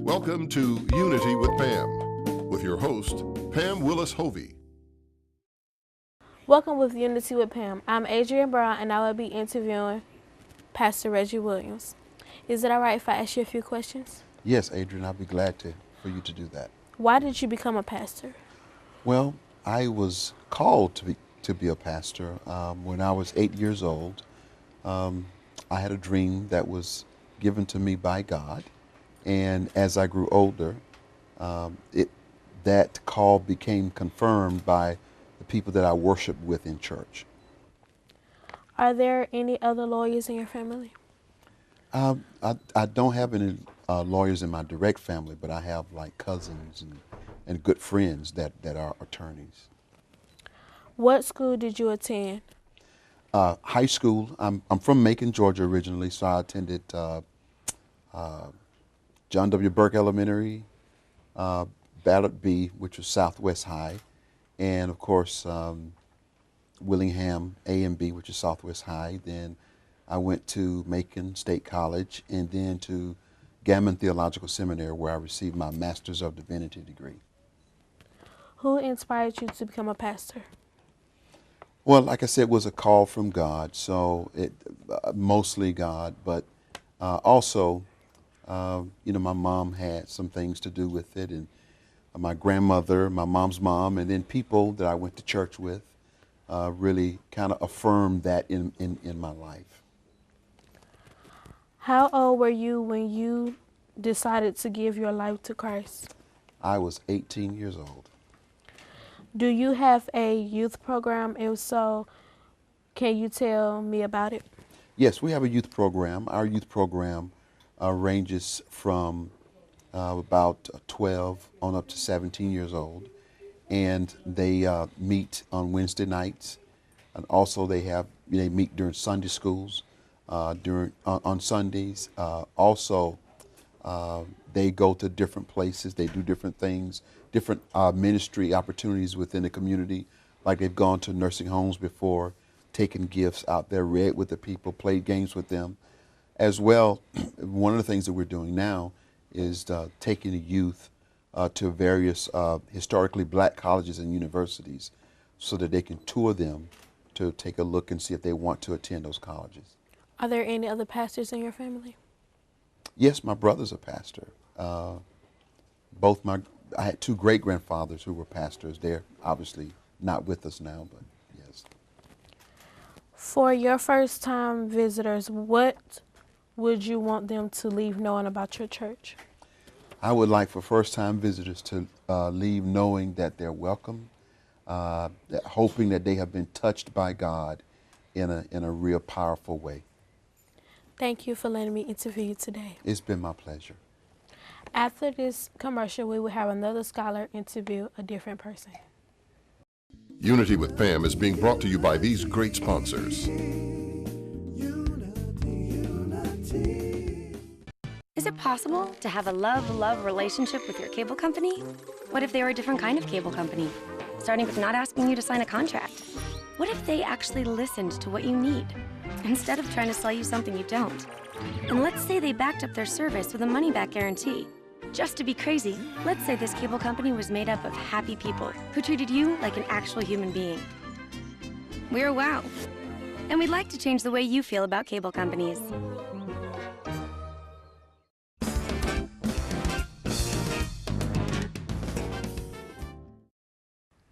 Welcome to Unity with Pam, with your host, Pam Willis-Hovey. Welcome with Unity with Pam. I'm Adrienne Brown, and I will be interviewing Pastor Reggie Williams. Is it all right if I ask you a few questions? Yes, Adrienne, I'll be glad for you to do that. Why did you become a pastor? Well, I was called to be a pastor when I was 8 years old. I had a dream that was given to me by God, and as I grew older, that call became confirmed by the people that I worshiped with in church. Are there any other lawyers in your family? I don't have any lawyers in my direct family, but I have like cousins and good friends that are attorneys. What school did you attend? High school. I'm from Macon, Georgia originally, so I attended John W. Burke Elementary, Ballard B, which was Southwest High, and of course Willingham A and B, which is Southwest High. Then I went to Macon State College and then to Gammon Theological Seminary, where I received my Master's of Divinity degree. Who inspired you to become a pastor? Well, like I said, it was a call from God, so it mostly God, but also, my mom had some things to do with it, and my grandmother, my mom's mom, and then people that I went to church with really kind of affirmed that in my life. How old were you when you decided to give your life to Christ? I was 18 years old. Do you have a youth program? If so, can you tell me about it? Yes, we have a youth program. Our youth program ranges from about 12 on up to 17 years old, and they meet on Wednesday nights, and also they meet during Sunday schools on Sundays. Also, they go to different places. They do different things, different ministry opportunities within the community. Like they've gone to nursing homes before, taken gifts out there, read with the people, played games with them. As well, one of the things that we're doing now is taking the youth to various historically black colleges and universities so that they can tour them to take a look and see if they want to attend those colleges. Are there any other pastors in your family? Yes, my brother's a pastor. I had two great-grandfathers who were pastors. They're obviously not with us now, but yes. For your first-time visitors, what would you want them to leave knowing about your church? I would like for first-time visitors to leave knowing that they're welcome, hoping that they have been touched by God in a real powerful way. Thank you for letting me interview you today. It's been my pleasure. After this commercial, we will have another scholar interview a different person. Unity with Pam is being brought to you by these great sponsors. Is it possible to have a love-love relationship with your cable company? What if they were a different kind of cable company, starting with not asking you to sign a contract? What if they actually listened to what you need, instead of trying to sell you something you don't? And let's say they backed up their service with a money-back guarantee. Just to be crazy, let's say this cable company was made up of happy people who treated you like an actual human being. We're WOW, and we'd like to change the way you feel about cable companies.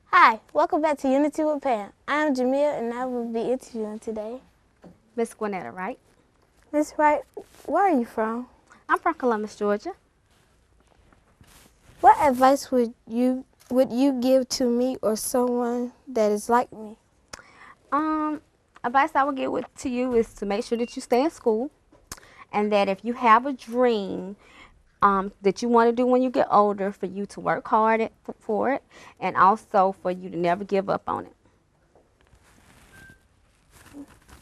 Hi, welcome back to Unity with Pam. I'm Jamia, and I will be interviewing today Miss Gwinnetta, right? Miss Wright. Where are you from? I'm from Columbus, Georgia. What advice would you give to me or someone that is like me? Advice I would give to you is to make sure that you stay in school, and that if you have a dream that you want to do when you get older, for you to work hard for it, and also for you to never give up on it.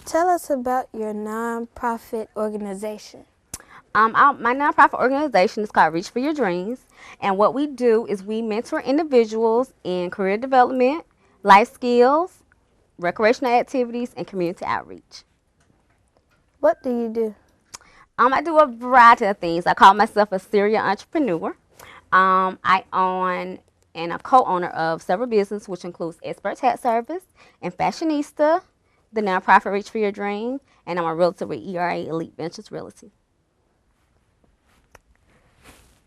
Tell us about your nonprofit organization. My nonprofit organization is called Reach for Your Dreams, and what we do is we mentor individuals in career development, life skills, recreational activities, and community outreach. What do you do? I do a variety of things. I call myself a serial entrepreneur. I own and a co-owner of several businesses, which includes Expert Tax Service and Fashionista, the nonprofit Reach for Your Dream, and I'm a realtor with ERA Elite Ventures Realty.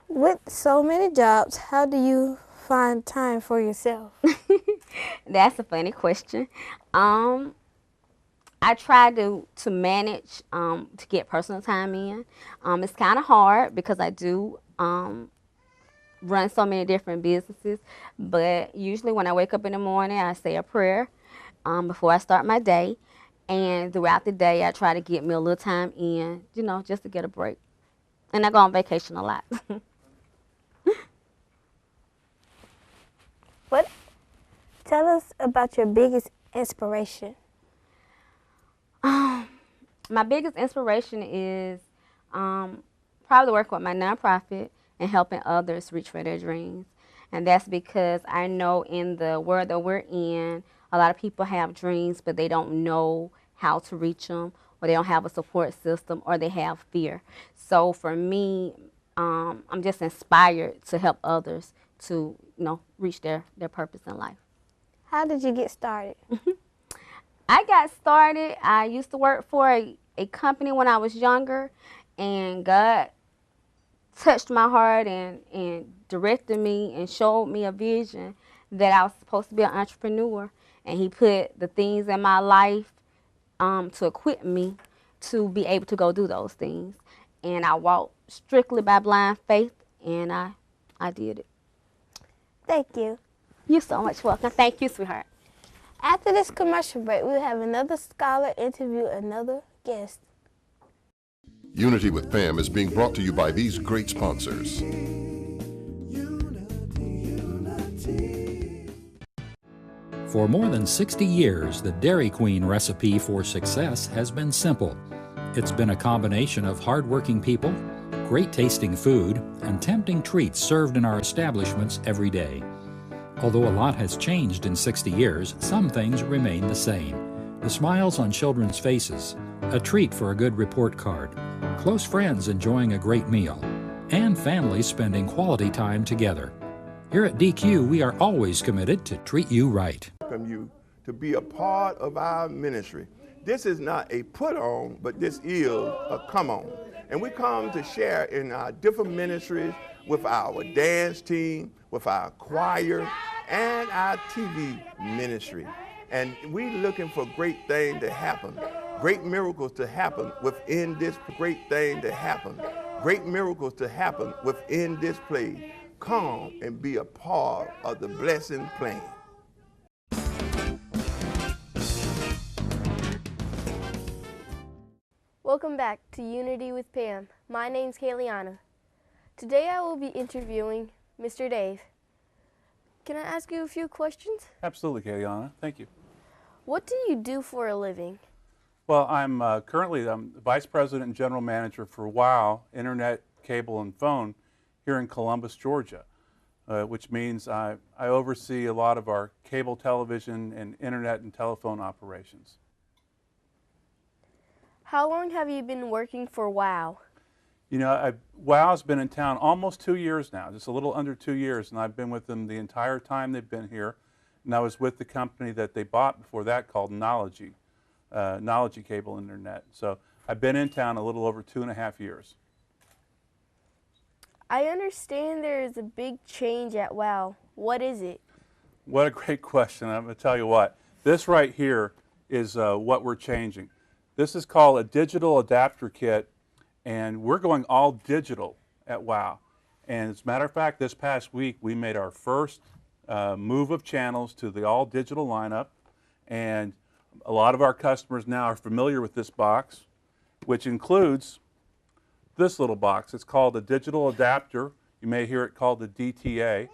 With so many jobs, how do you find time for yourself? That's a funny question. I try to manage to get personal time in. It's kind of hard because I do run so many different businesses, but usually when I wake up in the morning, I say a prayer before I start my day, and throughout the day, I try to get me a little time in, you know, just to get a break. And I go on vacation a lot. Tell us about your biggest inspiration. My biggest inspiration is probably working with my nonprofit and helping others reach for their dreams. And that's because I know in the world that we're in, a lot of people have dreams, but they don't know how to reach them, or they don't have a support system, or they have fear. So for me, I'm just inspired to help others to, you know, reach their purpose in life. How did you get started? I got started, I used to work for a company when I was younger, and God touched my heart and directed me and showed me a vision that I was supposed to be an entrepreneur. And he put the things in my life to equip me to be able to go do those things. And I walked strictly by blind faith, and I did it. Thank you. You're so much welcome. Thank you, sweetheart. After this commercial break, we'll have another scholar interview another guest. Unity with Pam is being brought to you by these great sponsors. For more than 60 years, the Dairy Queen recipe for success has been simple. It's been a combination of hardworking people, great tasting food, and tempting treats served in our establishments every day. Although a lot has changed in 60 years, some things remain the same. The smiles on children's faces, a treat for a good report card, close friends enjoying a great meal, and families spending quality time together. Here at DQ, we are always committed to treat you right. Welcome you to be a part of our ministry. This is not a put on, but this is a come on. And we come to share in our different ministries with our dance team, with our choir, and our TV ministry. And we looking for great things to happen, great miracles to happen within this great thing to happen, great miracles to happen within this place. Come and be a part of the blessing plan. Welcome back to Unity with Pam. My name's Kayliana. Today I will be interviewing Mr. Dave. Can I ask you a few questions? Absolutely, Kayliana. Thank you. What do you do for a living? Well, I'm currently the Vice President and General Manager for WOW, Internet, Cable, and Phone here in Columbus, Georgia, which means I oversee a lot of our cable television and Internet and telephone operations. How long have you been working for WOW? You know, WOW's been in town almost 2 years now, just a little under 2 years, and I've been with them the entire time they've been here. And I was with the company that they bought before that called Knology, Knology Cable Internet. So I've been in town a little over 2.5 years. I understand there is a big change at WOW. What is it? What a great question. I'm going to tell you what. This right here is what we're changing. This is called a digital adapter kit, and we're going all digital at WOW. And as a matter of fact, this past week we made our first move of channels to the all digital lineup, and a lot of our customers now are familiar with this box, which includes this little box. It's called a digital adapter. You may hear it called the DTA,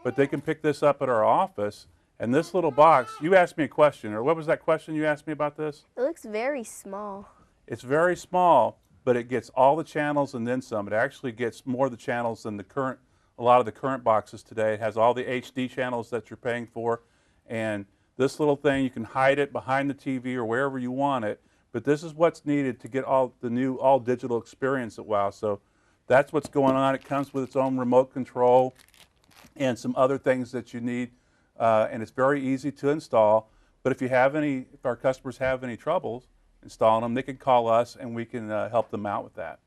but they can pick this up at our office. And this little box, you asked me a question, or what was that question you asked me about this? It looks very small. It's very small, but it gets all the channels and then some. It actually gets more of the channels than a lot of the current boxes today. It has all the HD channels that you're paying for, and this little thing, you can hide it behind the TV or wherever you want it, But this is what's needed to get all the new all digital experience at WOW. So that's what's going on. It comes with its own remote control and some other things that you need, and it's very easy to install. But if our customers have any troubles installing them, they can call us and we can help them out with that.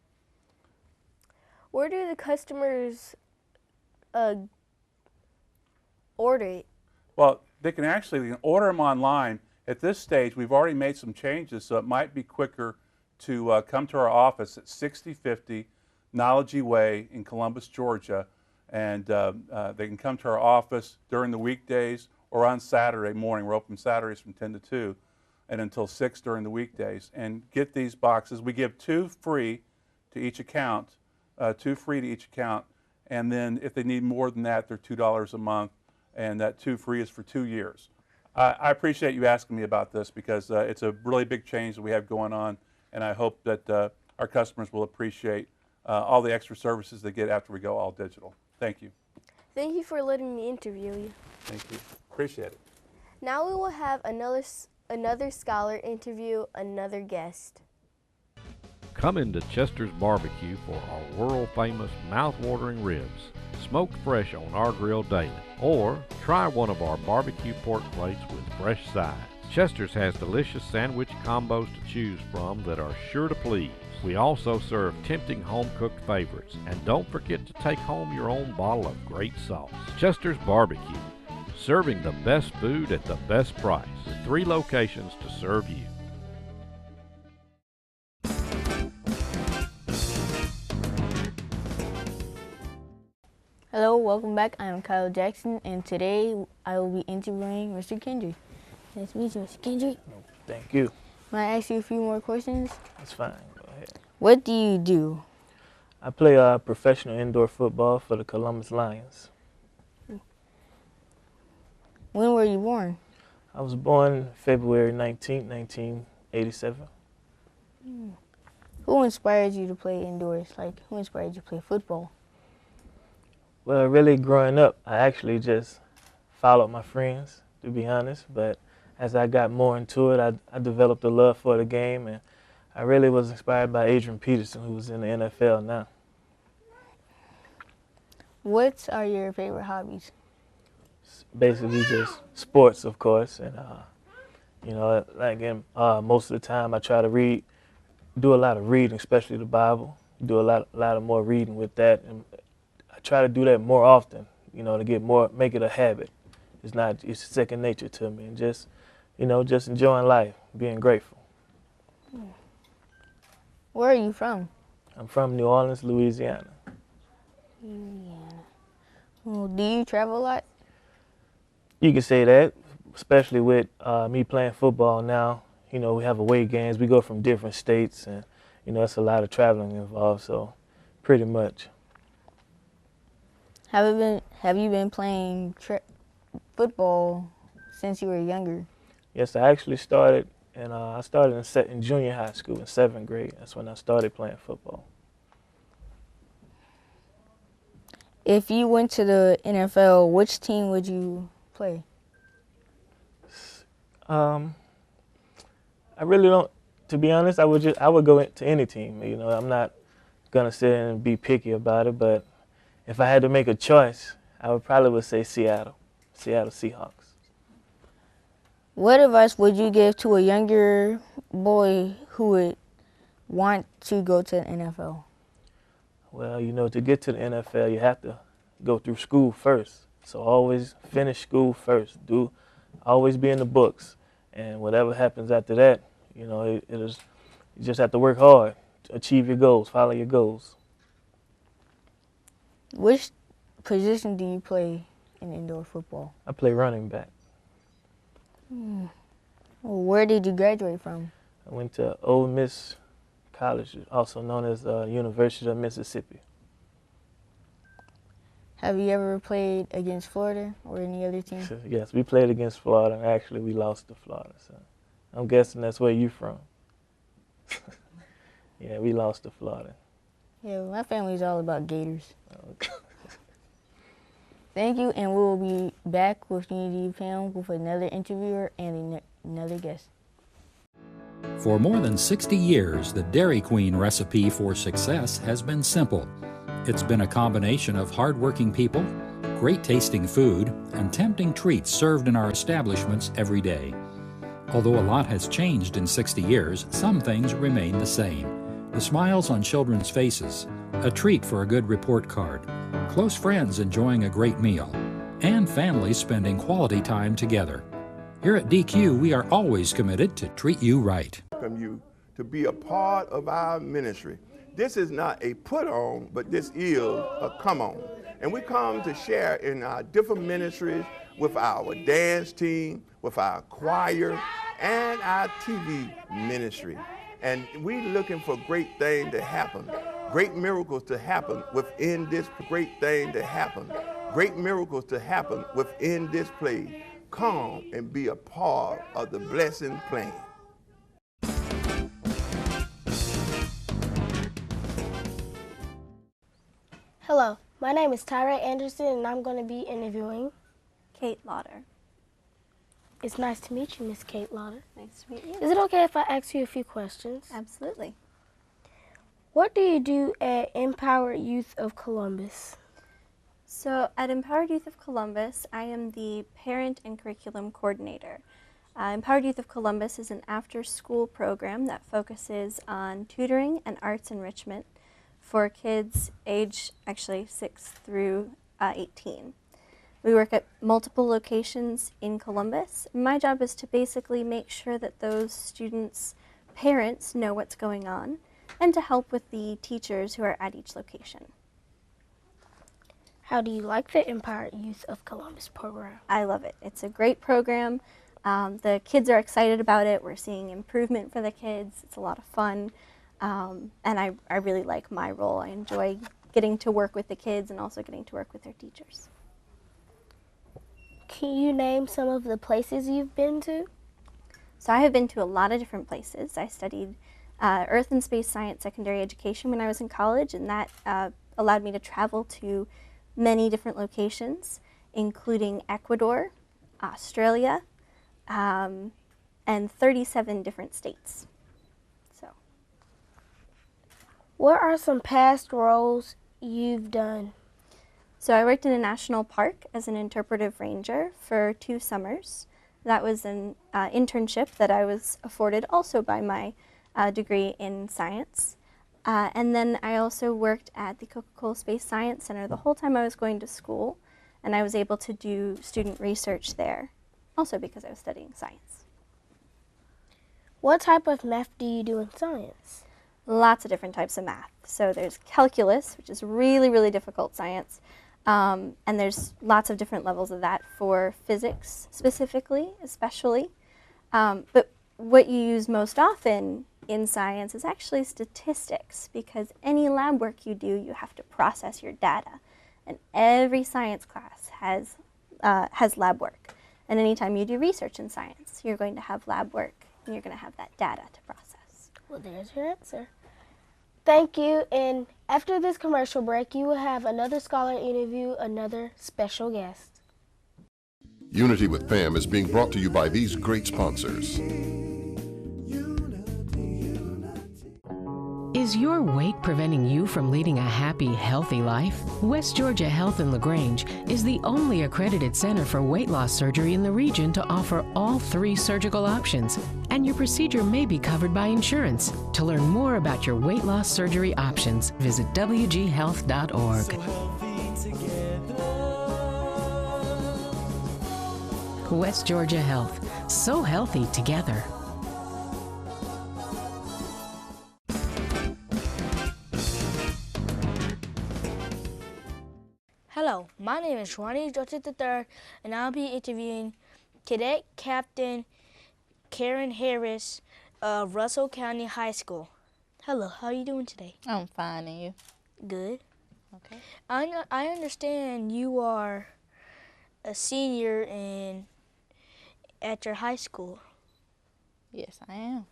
Where do the customers order it? Well, they can order them online. At this stage, we've already made some changes, so it might be quicker to come to our office at 6050 Knowledge Way in Columbus, Georgia, and they can come to our office during the weekdays or on Saturday morning. We're open Saturdays from 10 to 2 and until 6 during the weekdays, and get these boxes. We give 2 free to each account, and then if they need more than that, they're $2 a month, and that 2 free is for 2 years. I appreciate you asking me about this because it's a really big change that we have going on, and I hope that our customers will appreciate all the extra services they get after we go all digital. Thank you. Thank you for letting me interview you. Thank you. Appreciate it. Now we will have another scholar interview another guest. Come into Chester's Barbecue for our world-famous mouth-watering ribs, smoked fresh on our grill daily. Or try one of our barbecue pork plates with fresh sides. Chester's has delicious sandwich combos to choose from that are sure to please. We also serve tempting home-cooked favorites. And don't forget to take home your own bottle of great sauce. Chester's Barbecue, serving the best food at the best price, with 3 locations to serve you. Hello, welcome back. I am Kyle Jackson, and today I will be interviewing Mr. Kendrick. Nice to meet you, Mr. Kendrick. Thank you. May I ask you a few more questions? That's fine. Go ahead. What do you do? I play professional indoor football for the Columbus Lions. When were you born? I was born February 19, 1987. Who inspired you to play indoors? Like, who inspired you to play football? Well, really growing up, I actually just followed my friends, to be honest. But as I got more into it, I developed a love for the game, and I really was inspired by Adrian Peterson, who's in the NFL now. What are your favorite hobbies? Basically just sports, of course, and you know, like most of the time I try to do a lot of reading, especially the Bible. Do a lot of more reading with that, and I try to do that more often, you know, to make it a habit. It's second nature to me, and just, you know, just enjoying life, being grateful. Where are you from? I'm from New Orleans, Louisiana. Well, do you travel a lot? You can say that, especially with me playing football now. You know, we have away games. We go from different states, and, you know, it's a lot of traveling involved, so pretty much. Have you been playing football since you were younger? Yes, I actually started, and I started in junior high school in 7th grade. That's when I started playing football. If you went to the NFL, which team would you play? I really don't. To be honest, I would go to any team. You know, I'm not gonna sit and be picky about it, but if I had to make a choice, I would say Seattle Seahawks. What advice would you give to a younger boy who would want to go to the NFL? Well, you know, to get to the NFL, you have to go through school first. So always finish school first. Always be in the books, and whatever happens after that, you know, you just have to work hard to achieve your goals, follow your goals. Which position do you play in indoor football? I play running back. Where did you graduate from? I went to Ole Miss College, also known as University of Mississippi. Have you ever played against Florida or any other team? Yes, we played against Florida, and actually we lost to Florida. So I'm guessing that's where you're from. Yeah, we lost to Florida. Yeah, my family's all about Gators. Okay. Thank you, and we will be back with Unity Pam with another interviewer and another guest. For more than 60 years, the Dairy Queen recipe for success has been simple. It's been a combination of hardworking people, great tasting food, and tempting treats served in our establishments every day. Although a lot has changed in 60 years, some things remain the same. The smiles on children's faces, a treat for a good report card, close friends enjoying a great meal, and families spending quality time together. Here at DQ, we are always committed to treat you right. Welcome you to be a part of our ministry. This is not a put on, but this is a come on. And we come to share in our different ministries with our dance team, with our choir, and our TV ministry. And we looking for great things to happen, great miracles to happen within this great thing to happen, great miracles to happen within this place. Come and be a part of the blessing plan. Hello, my name is Tyra Anderson and I'm going to be interviewing Kate Lauder. It's nice to meet you, Miss Kate Lauder. Nice to meet you. Is it okay if I ask you a few questions? Absolutely. What do you do at Empowered Youth of Columbus? So at Empowered Youth of Columbus, I am the Parent and Curriculum Coordinator. Empowered Youth of Columbus is an after-school program that focuses on tutoring and arts enrichment for kids age 6 through 18. We work at multiple locations in Columbus. My job is to basically make sure that those students' parents know what's going on and to help with the teachers who are at each location. How do you like the Empowered Youth of Columbus program? I love it. It's a great program. The kids are excited about it. We're seeing improvement for the kids. It's a lot of fun. And I really like my role. I enjoy getting to work with the kids and also getting to work with their teachers. Can you name some of the places you've been to? So I have been to a lot of different places. I studied Earth and Space Science secondary education when I was in college, and that allowed me to travel to many different locations, including Ecuador, Australia, and 37 different states. What are some past roles you've done? So I worked in a national park as an interpretive ranger for 2 summers. That was an internship that I was afforded also by my degree in science. And then I also worked at the Coca-Cola Space Science Center the whole time I was going to school, and I was able to do student research there, also because I was studying science. What type of math do you do in science? Lots of different types of math. So there's calculus, which is really, really difficult science. And there's lots of different levels of that for physics specifically, especially. But what you use most often in science is actually statistics, because any lab work you do, you have to process your data. And every science class has lab work. And anytime you do research in science, you're going to have lab work, and you're going to have that data to process. Well, there's your answer. Thank you, and after this commercial break, you will have another scholar interview another special guest. Unity with Pam is being brought to you by these great sponsors. Is your weight preventing you from leading a happy, healthy life? West Georgia Health in LaGrange is the only accredited center for weight loss surgery in the region to offer all 3 surgical options, and your procedure may be covered by insurance. To learn more about your weight loss surgery options, visit wghealth.org. West Georgia Health, so healthy together. Hello, my name is Ronnie Joseph III, and I'll be interviewing Cadet Captain Karen Harris of Russell County High School. Hello, how are you doing today? I'm fine, and you? Good. Okay. I understand you are a senior at your high school. Yes, I am.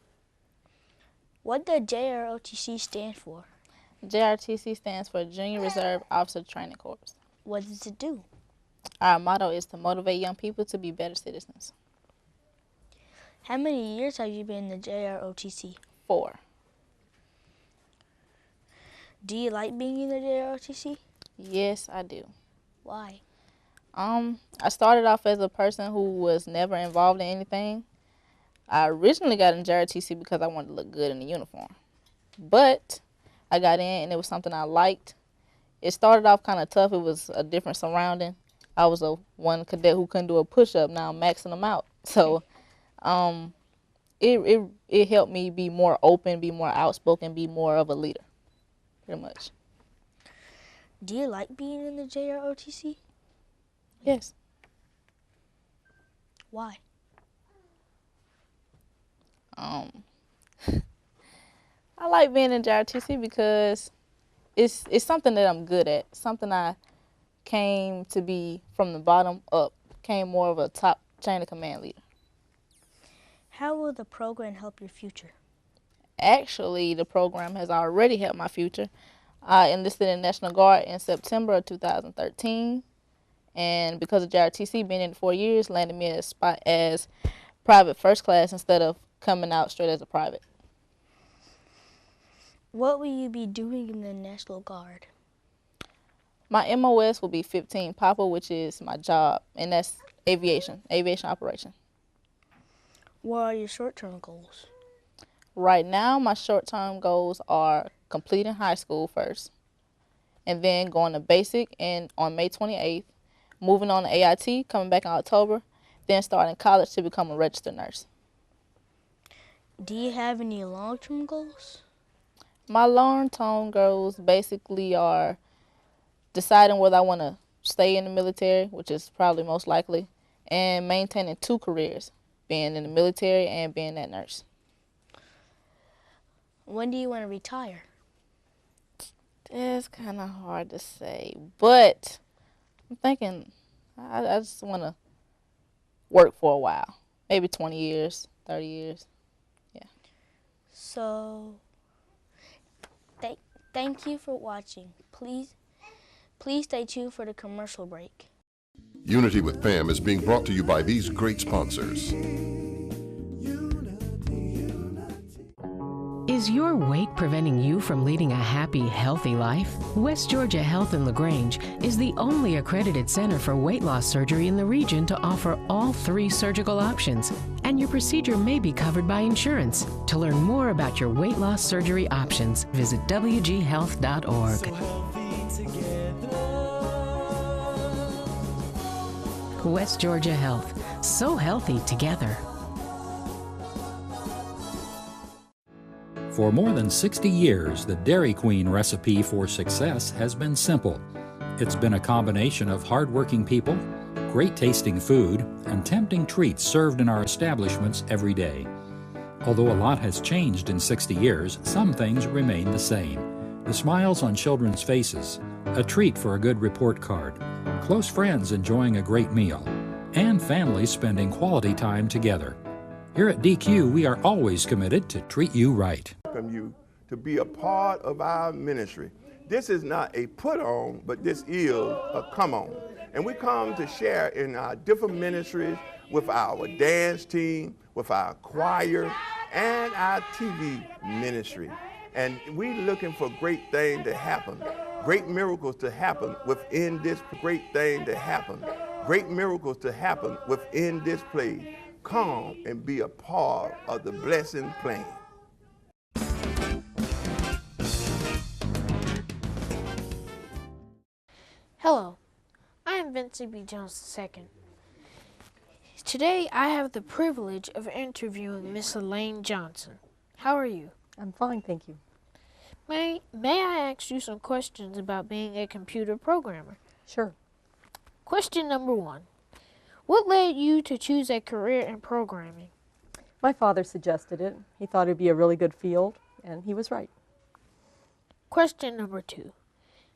What does JROTC stand for? JRTC stands for Junior Reserve Officer Training Corps. What does it do? Our motto is to motivate young people to be better citizens. How many years have you been in the JROTC? 4. Do you like being in the JROTC? Yes, I do. Why? I started off as a person who was never involved in anything. I originally got in JROTC because I wanted to look good in the uniform. But I got in and it was something I liked. It started off kind of tough. It was a different surrounding. I was one cadet who couldn't do a push-up. Now I'm maxing them out. So it helped me be more open, be more outspoken, be more of a leader, pretty much. Do you like being in the JROTC? Yes. Why? I like being in JROTC because it's something that I'm good at, something I came to be from the bottom up, became more of a top chain of command leader. How will the program help your future? Actually, the program has already helped my future. I enlisted in National Guard in September of 2013, and because of JROTC being in 4 years, landed me a spot as private first class instead of coming out straight as a private. What will you be doing in the National Guard? My MOS will be 15 Papa, which is my job, and that's aviation operation. What are your short-term goals? Right now, my short-term goals are completing high school first, and then going to basic and on May 28th, moving on to AIT, coming back in October, then starting college to become a registered nurse. Do you have any long-term goals? My long-term goals basically are deciding whether I want to stay in the military, which is probably most likely, and maintaining 2 careers, being in the military and being that nurse. When do you want to retire? It's kind of hard to say, but I'm thinking I just want to work for a while, maybe 20 years, 30 years, yeah. So, thank you for watching. Please stay tuned for the commercial break. Unity with Pam is being brought to you by these great sponsors. Is your weight preventing you from leading a happy, healthy life? West Georgia Health in LaGrange is the only accredited center for weight loss surgery in the region to offer all 3 surgical options, and your procedure may be covered by insurance. To learn more about your weight loss surgery options, visit wghealth.org. West Georgia Health, so healthy together. For more than 60 years, the Dairy Queen recipe for success has been simple. It's been a combination of hardworking people, great tasting food, and tempting treats served in our establishments every day. Although a lot has changed in 60 years, some things remain the same. The smiles on children's faces, a treat for a good report card, close friends enjoying a great meal, and families spending quality time together. Here at DQ, we are always committed to treat you right. Welcome you to be a part of our ministry. This is not a put on, but this is a come on. And we come to share in our different ministries with our dance team, with our choir, and our TV ministry. And we're looking for great things to happen, great miracles to happen within this great thing to happen, great miracles to happen within this place. Come and be a part of the blessing plan. Hello, I am Vincent B. Jones II. Today I have the privilege of interviewing Miss Elaine Johnson. How are you? I'm fine, thank you. May I ask you some questions about being a computer programmer? Sure. Question number 1. What led you to choose a career in programming? My father suggested it. He thought it'd be a really good field, and he was right. Question number 2.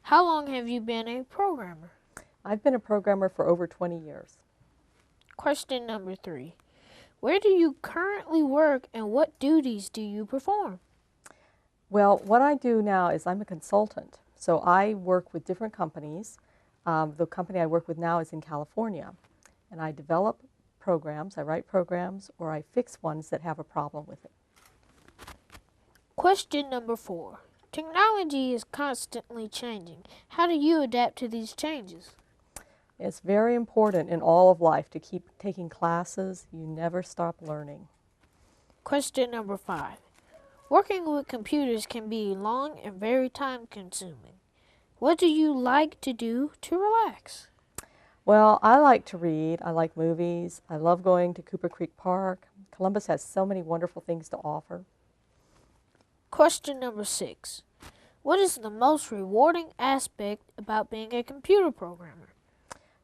How long have you been a programmer? I've been a programmer for over 20 years. Question number 3. Where do you currently work and what duties do you perform? Well, what I do now is I'm a consultant. So I work with different companies. The company I work with now is in California. And I develop programs. I write programs or I fix ones that have a problem with it. Question number 4. Technology is constantly changing. How do you adapt to these changes? It's very important in all of life to keep taking classes. You never stop learning. Question number 5. Working with computers can be long and very time-consuming. What do you like to do to relax? Well, I like to read. I like movies. I love going to Cooper Creek Park. Columbus has so many wonderful things to offer. Question number 6. What is the most rewarding aspect about being a computer programmer?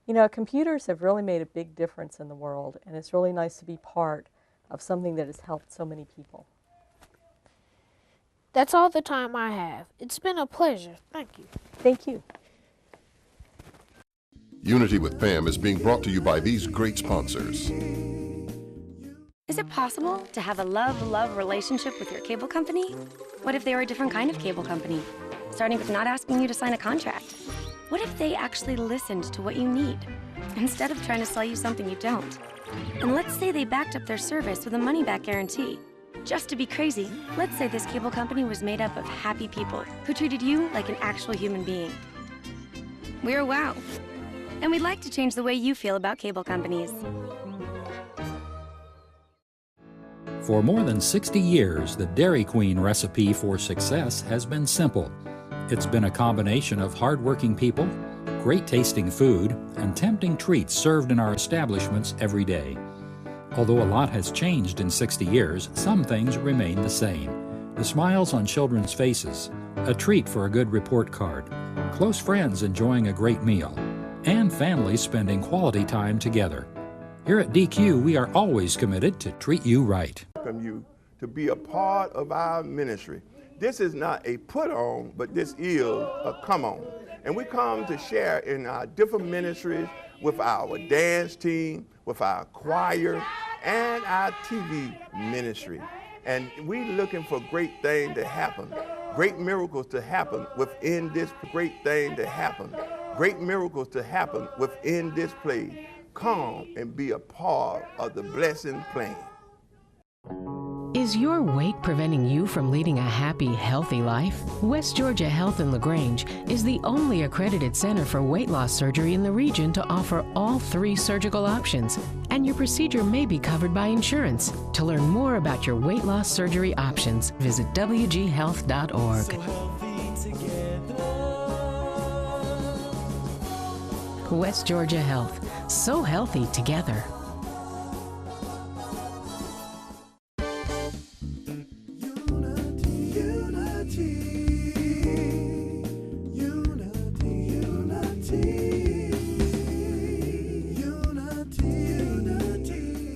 You know, computers have really made a big difference in the world, and it's really nice to be part of something that has helped so many people. That's all the time I have. It's been a pleasure. Thank you. Thank you. Unity with Pam is being brought to you by these great sponsors. Is it possible to have a love-love relationship with your cable company? What if they were a different kind of cable company, starting with not asking you to sign a contract? What if they actually listened to what you need, instead of trying to sell you something you don't? And let's say they backed up their service with a money-back guarantee. Just to be crazy, let's say this cable company was made up of happy people who treated you like an actual human being. We're WOW, and we'd like to change the way you feel about cable companies. For more than 60 years, the Dairy Queen recipe for success has been simple. It's been a combination of hardworking people, great tasting food, and tempting treats served in our establishments every day. Although a lot has changed in 60 years, some things remain the same. The smiles on children's faces, a treat for a good report card, close friends enjoying a great meal, and families spending quality time together. Here at DQ, we are always committed to treat you right. Welcome you to be a part of our ministry. This is not a put on, but this is a come on. And we come to share in our different ministries with our dance team, with our choir, and our TV ministry. And we looking for great things to happen, great miracles to happen within this great thing to happen, great miracles to happen within this place. Come and be a part of the blessing plan. Is your weight preventing you from leading a happy, healthy life? West Georgia Health in LaGrange is the only accredited center for weight loss surgery in the region to offer all 3 surgical options, and your procedure may be covered by insurance. To learn more about your weight loss surgery options, visit wghealth.org. West Georgia Health. So healthy together.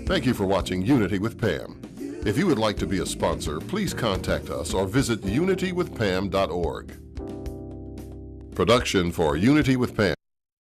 Thank you for watching Unity with Pam. If you would like to be a sponsor, please contact us or visit unitywithpam.org. Production for Unity with Pam.